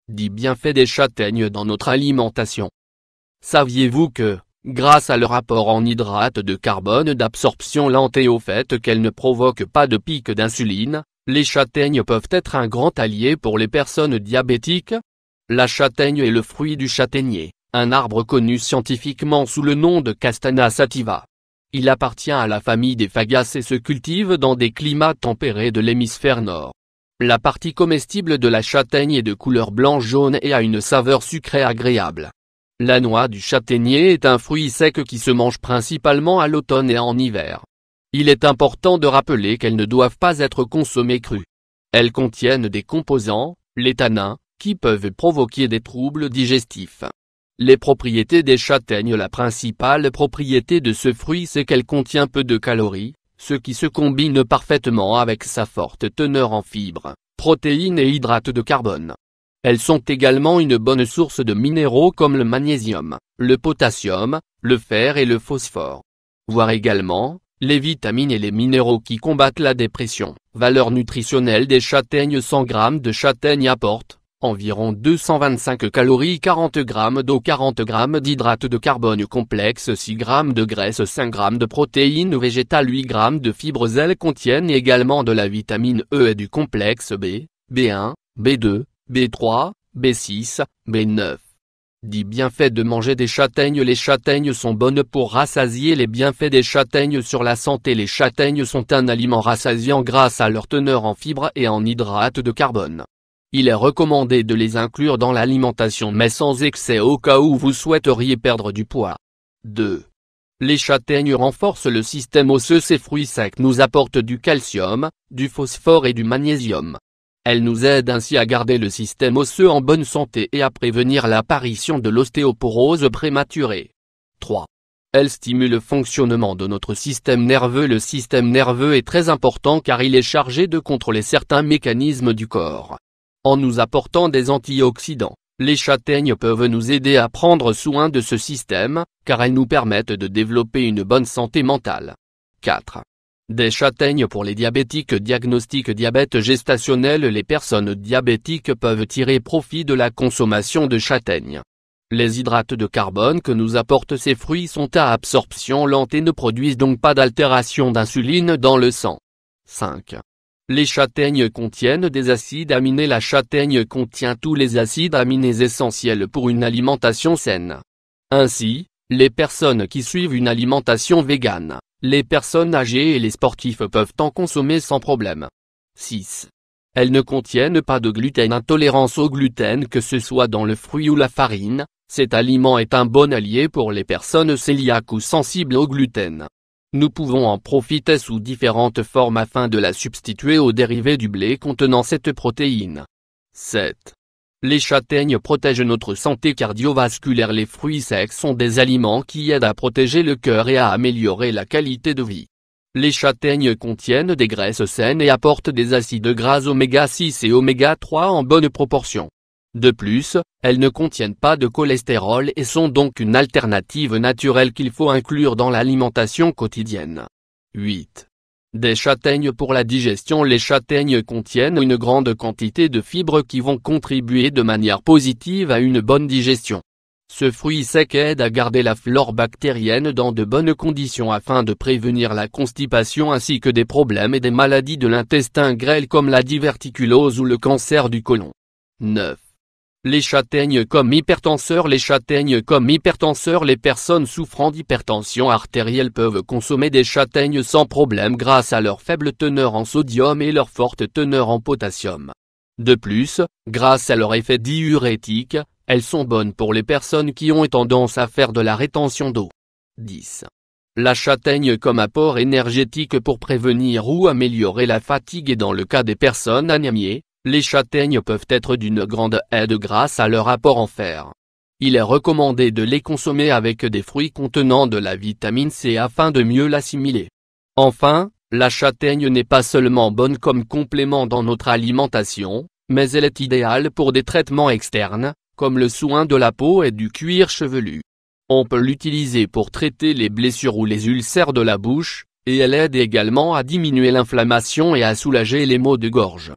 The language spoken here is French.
10 bienfaits des châtaignes dans notre alimentation. Saviez-vous que, grâce à leur apport en hydrates de carbone d'absorption lente et au fait qu'elles ne provoquent pas de pic d'insuline, les châtaignes peuvent être un grand allié pour les personnes diabétiques? La châtaigne est le fruit du châtaignier, un arbre connu scientifiquement sous le nom de Castana sativa. Il appartient à la famille des fagacées et se cultive dans des climats tempérés de l'hémisphère nord. La partie comestible de la châtaigne est de couleur blanc-jaune et a une saveur sucrée agréable. La noix du châtaignier est un fruit sec qui se mange principalement à l'automne et en hiver. Il est important de rappeler qu'elles ne doivent pas être consommées crues. Elles contiennent des composants, les tanins, qui peuvent provoquer des troubles digestifs. Les propriétés des châtaignes. La principale propriété de ce fruit c'est qu'elle contient peu de calories, ce qui se combine parfaitement avec sa forte teneur en fibres, protéines et hydrates de carbone. Elles sont également une bonne source de minéraux comme le magnésium, le potassium, le fer et le phosphore. Voir également, les vitamines et les minéraux qui combattent la dépression. Valeur nutritionnelle des châtaignes. 100 g de châtaigne apportent environ 225 calories, 40 g d'eau, 40 g d'hydrates de carbone complexe, 6 g de graisse, 5 g de protéines végétales, 8 g de fibres. Elles contiennent également de la vitamine E et du complexe B, B1, B2, B3, B6, B9. 10 bienfaits de manger des châtaignes. Les châtaignes sont bonnes pour rassasier. Les bienfaits des châtaignes sur la santé. Les châtaignes sont un aliment rassasiant grâce à leur teneur en fibres et en hydrates de carbone. Il est recommandé de les inclure dans l'alimentation mais sans excès au cas où vous souhaiteriez perdre du poids. 2. Les châtaignes renforcent le système osseux. Ces fruits secs nous apportent du calcium, du phosphore et du magnésium. Elles nous aident ainsi à garder le système osseux en bonne santé et à prévenir l'apparition de l'ostéoporose prématurée. 3. Elles stimulent le fonctionnement de notre système nerveux. Le système nerveux est très important car il est chargé de contrôler certains mécanismes du corps. En nous apportant des antioxydants, les châtaignes peuvent nous aider à prendre soin de ce système, car elles nous permettent de développer une bonne santé mentale. 4. Des châtaignes pour les diabétiques. Diagnostic diabète gestationnel. Les personnes diabétiques peuvent tirer profit de la consommation de châtaignes. Les hydrates de carbone que nous apportent ces fruits sont à absorption lente et ne produisent donc pas d'altération d'insuline dans le sang. 5. Les châtaignes contiennent des acides aminés. La châtaigne contient tous les acides aminés essentiels pour une alimentation saine. Ainsi, les personnes qui suivent une alimentation végane, les personnes âgées et les sportifs peuvent en consommer sans problème. 6. Elles ne contiennent pas de gluten. Intolérance au gluten que ce soit dans le fruit ou la farine, cet aliment est un bon allié pour les personnes cœliaques ou sensibles au gluten. Nous pouvons en profiter sous différentes formes afin de la substituer aux dérivés du blé contenant cette protéine. 7. Les châtaignes protègent notre santé cardiovasculaire. Les fruits secs sont des aliments qui aident à protéger le cœur et à améliorer la qualité de vie. Les châtaignes contiennent des graisses saines et apportent des acides gras oméga 6 et oméga 3 en bonne proportion. De plus, elles ne contiennent pas de cholestérol et sont donc une alternative naturelle qu'il faut inclure dans l'alimentation quotidienne. 8. Des châtaignes pour la digestion. Les châtaignes contiennent une grande quantité de fibres qui vont contribuer de manière positive à une bonne digestion. Ce fruit sec aide à garder la flore bactérienne dans de bonnes conditions afin de prévenir la constipation ainsi que des problèmes et des maladies de l'intestin grêles comme la diverticulose ou le cancer du côlon. 9. Les châtaignes comme hypertenseurs. Les châtaignes comme hypertenseurs. Les personnes souffrant d'hypertension artérielle peuvent consommer des châtaignes sans problème grâce à leur faible teneur en sodium et leur forte teneur en potassium. De plus, grâce à leur effet diurétique, elles sont bonnes pour les personnes qui ont tendance à faire de la rétention d'eau. 10. La châtaigne comme apport énergétique pour prévenir ou améliorer la fatigue et dans le cas des personnes anémiées. Les châtaignes peuvent être d'une grande aide grâce à leur apport en fer. Il est recommandé de les consommer avec des fruits contenant de la vitamine C afin de mieux l'assimiler. Enfin, la châtaigne n'est pas seulement bonne comme complément dans notre alimentation, mais elle est idéale pour des traitements externes, comme le soin de la peau et du cuir chevelu. On peut l'utiliser pour traiter les blessures ou les ulcères de la bouche, et elle aide également à diminuer l'inflammation et à soulager les maux de gorge.